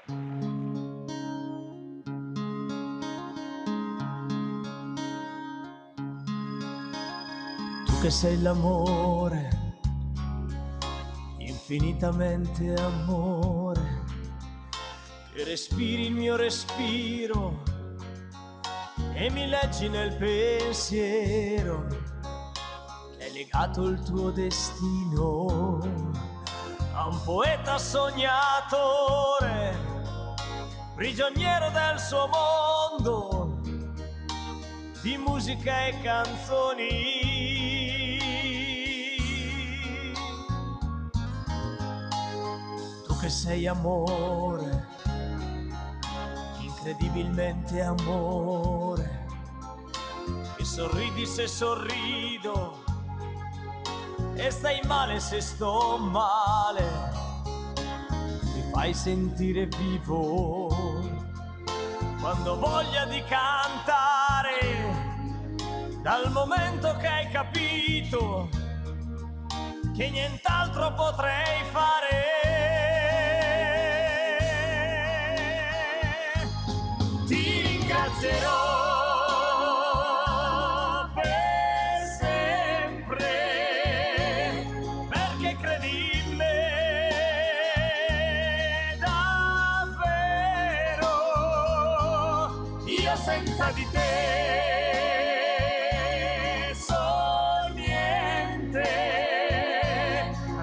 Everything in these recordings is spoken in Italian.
Tu che sei l'amore, infinitamente amore, che respiri il mio respiro e mi leggi nel pensiero, che hai legato il tuo destino a un poeta sognatore, prigioniero del suo mondo di musica e canzoni. Tu che sei amore, incredibilmente amore, che sorridi se sorrido e stai male se sto male, mi fai sentire vivo quando ho voglia di cantare, dal momento che hai capito che nient'altro potrei fare. Ti ringrazierò per sempre, perché credi in me davvero. Io senza di te sono niente,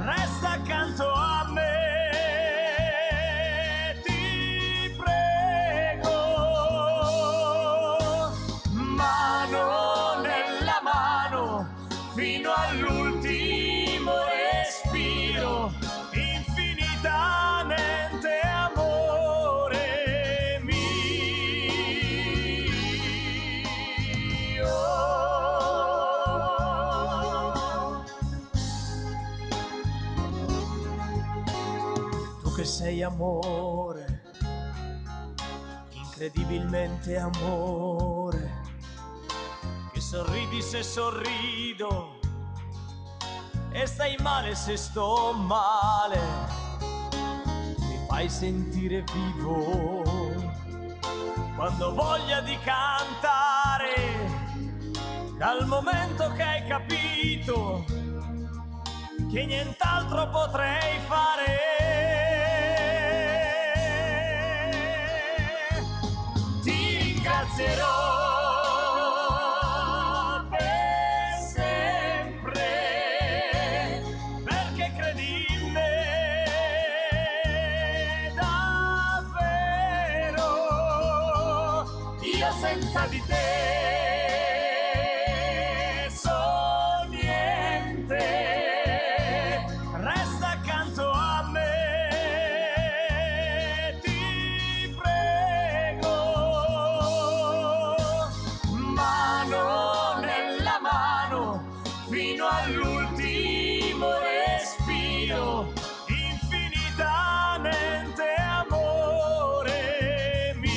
resta accanto a me, ti prego. Mano nella mano fino all'ultimo respiro, infinitamente amore mio. Tu che sei amore, incredibilmente amore, che sorridi se sorrido e stai male se sto male, mi fai sentire vivo quando ho voglia di cantare, dal momento che hai capito che nient'altro potrei fare. Ti ringrazierò per sempre, perché credi in me davvero. Io senza di te sono niente, resta accanto a me, ti prego. Mano nella mano fino all'ultimo respiro, infinitamente amore mio.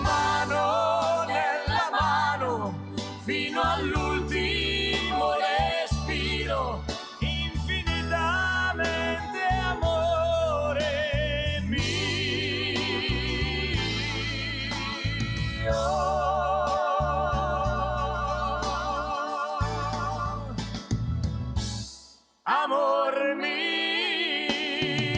Mano nella mano fino all'ultimo respiro, infinitamente amore mio. Amor mio.